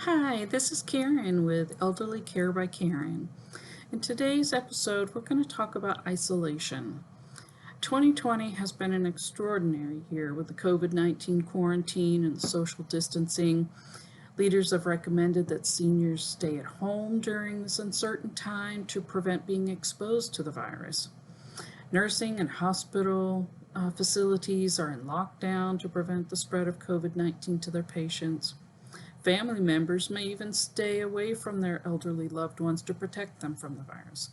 Hi, this is Karen with Elderly Care by Karen. In today's episode, we're going to talk about isolation. 2020 has been an extraordinary year with the COVID-19 quarantine and the social distancing. Leaders have recommended that seniors stay at home during this uncertain time to prevent being exposed to the virus. Nursing and hospital facilities are in lockdown to prevent the spread of COVID-19 to their patients. Family members may even stay away from their elderly loved ones to protect them from the virus.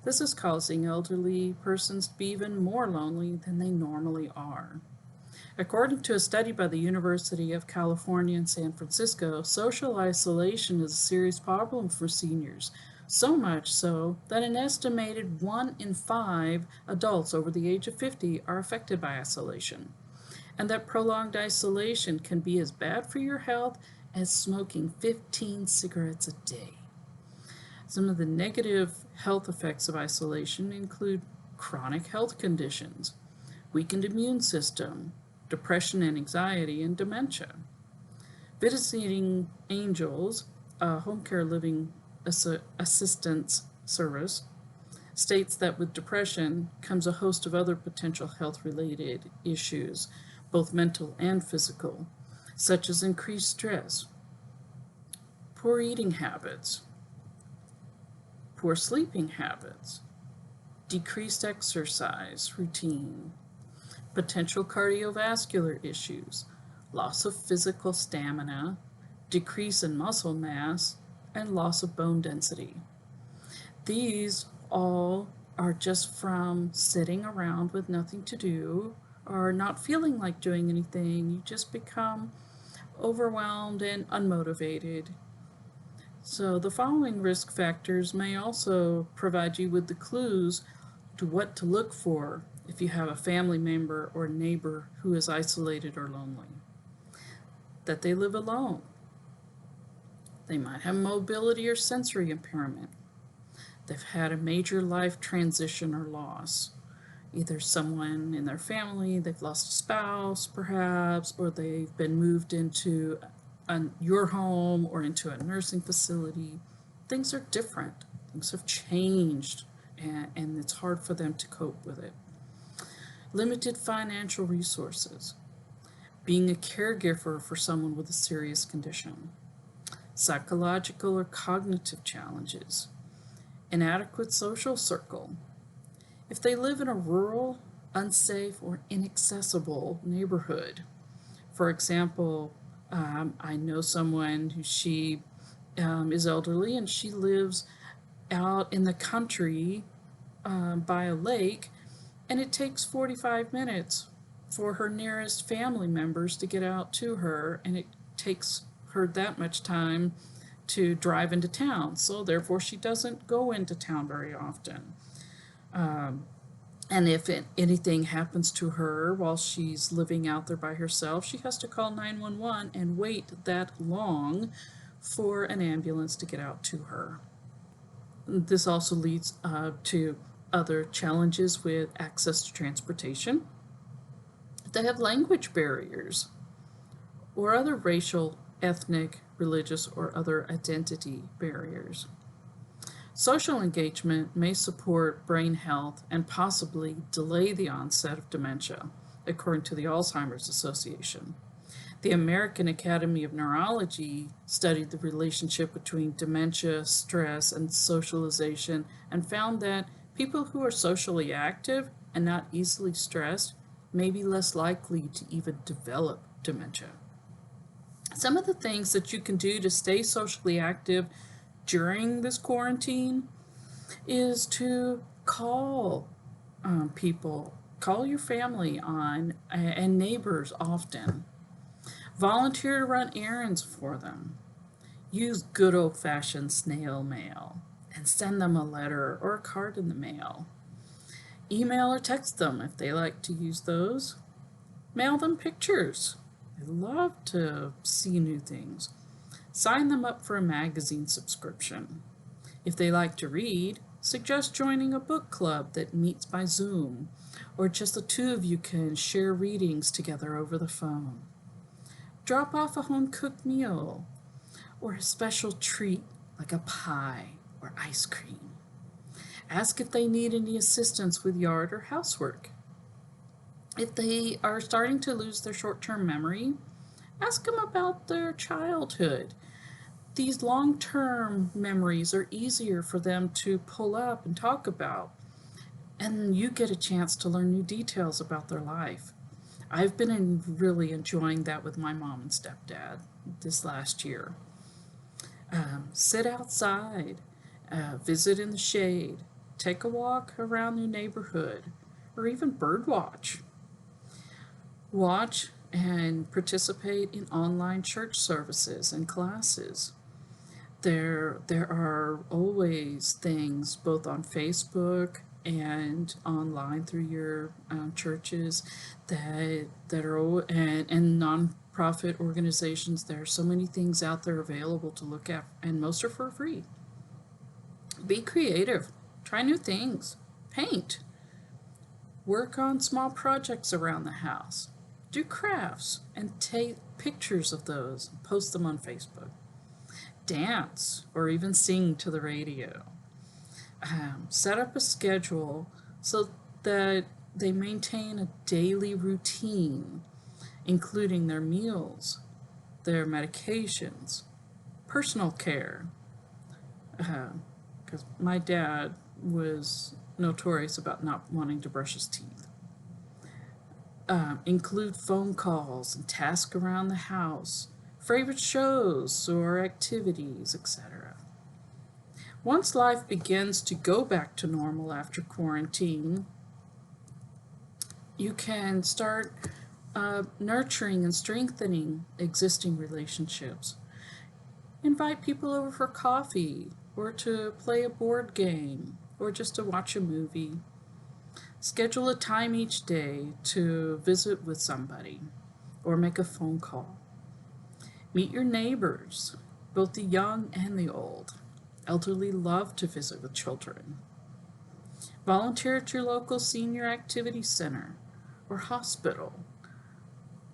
This is causing elderly persons to be even more lonely than they normally are. According to a study by the University of California in San Francisco, social isolation is a serious problem for seniors, so much so that an estimated 1 in 5 adults over the age of 50 are affected by isolation, and that prolonged isolation can be as bad for your health as smoking 15 cigarettes a day. Some of the negative health effects of isolation include chronic health conditions, weakened immune system, depression and anxiety, and dementia. Visiting Angels, a home care living assistance service, states that with depression comes a host of other potential health-related issues, both mental and physical, such as increased stress, poor eating habits, poor sleeping habits, decreased exercise routine, potential cardiovascular issues, loss of physical stamina, decrease in muscle mass, and loss of bone density. These all are just from sitting around with nothing to do or not feeling like doing anything. You just become overwhelmed and unmotivated. So the following risk factors may also provide you with the clues to what to look for if you have a family member or neighbor who is isolated or lonely. That they live alone. They might have mobility or sensory impairment. They've had a major life transition or loss. Either someone in their family, they've lost a spouse perhaps, or they've been moved into your home or into a nursing facility. Things are different. Things have changed, and it's hard for them to cope with it. Limited financial resources. Being a caregiver for someone with a serious condition. Psychological or cognitive challenges. Inadequate social circle. If they live in a rural, unsafe, or inaccessible neighborhood. For example, I know someone who is elderly and she lives out in the country by a lake, and it takes 45 minutes for her nearest family members to get out to her, and it takes her that much time to drive into town. So therefore she doesn't go into town very often. And if anything happens to her while she's living out there by herself, she has to call 911 and wait that long for an ambulance to get out to her. This also leads to other challenges with access to transportation. They have language barriers or other racial, ethnic, religious, or other identity barriers. Social engagement may support brain health and possibly delay the onset of dementia, according to the Alzheimer's Association. The American Academy of Neurology studied the relationship between dementia, stress, and socialization and found that people who are socially active and not easily stressed may be less likely to even develop dementia. Some of the things that you can do to stay socially active during this quarantine is to call people, call your family on and neighbors often. Volunteer to run errands for them. Use good old-fashioned snail mail and send them a letter or a card in the mail. Email or text them if they like to use those. Mail them pictures. They love to see new things. Sign them up for a magazine subscription. If they like to read, suggest joining a book club that meets by Zoom, or just the two of you can share readings together over the phone. Drop off a home-cooked meal, or a special treat like a pie or ice cream. Ask if they need any assistance with yard or housework. If they are starting to lose their short-term memory, ask them about their childhood. These long-term memories are easier for them to pull up and talk about, and you get a chance to learn new details about their life. I've been really enjoying that with my mom and stepdad this last year. Sit outside, visit in the shade, take a walk around your neighborhood, or even bird watch. Watch and participate in online church services and classes. There are always things both on Facebook and online through your churches that are and nonprofit organizations. There are so many things out there available to look at, and most are for free. Be creative, try new things, paint, work on small projects around the house, do crafts and take pictures of those and post them on Facebook. Dance or even sing to the radio. Set up a schedule so that they maintain a daily routine, including their meals, their medications, personal care. Because my dad was notorious about not wanting to brush his teeth. Include phone calls and tasks around the house, favorite shows or activities, etc. Once life begins to go back to normal after quarantine, you can start nurturing and strengthening existing relationships. Invite people over for coffee or to play a board game or just to watch a movie. Schedule a time each day to visit with somebody or make a phone call. Meet your neighbors, both the young and the old. Elderly love to visit with children. Volunteer at your local senior activity center or hospital,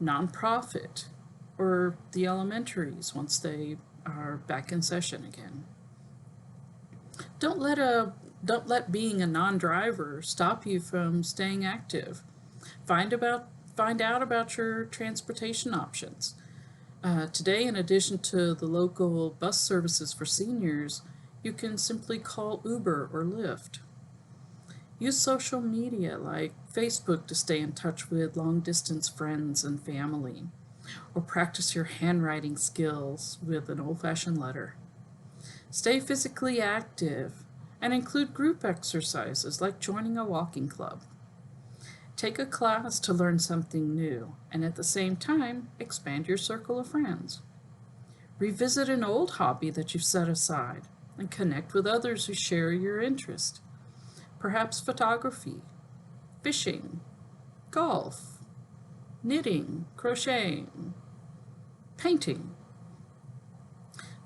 nonprofit, or the elementaries once they are back in session again. Don't let being a non-driver stop you from staying active. Find out about your transportation options. Today, in addition to the local bus services for seniors, you can simply call Uber or Lyft. Use social media like Facebook to stay in touch with long-distance friends and family, or practice your handwriting skills with an old-fashioned letter. Stay physically active and include group exercises like joining a walking club. Take a class to learn something new, and at the same time, expand your circle of friends. Revisit an old hobby that you've set aside, and connect with others who share your interest. Perhaps photography, fishing, golf, knitting, crocheting, painting.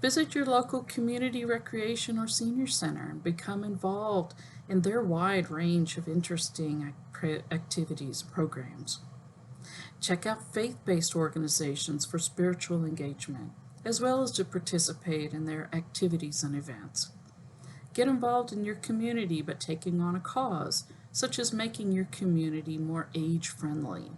Visit your local community recreation or senior center and become involved in their wide range of interesting activities and programs. Check out faith-based organizations for spiritual engagement, as well as to participate in their activities and events. Get involved in your community by taking on a cause, such as making your community more age-friendly.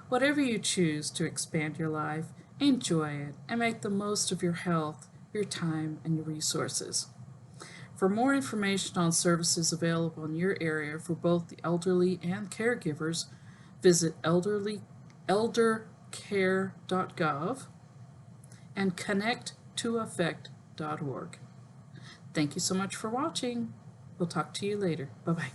Whatever you choose to expand your life, enjoy it and make the most of your health, your time, and your resources. For more information on services available in your area for both the elderly and caregivers, visit eldercare.gov and connect2affect.org. Thank you so much for watching. We'll talk to you later. Bye-bye.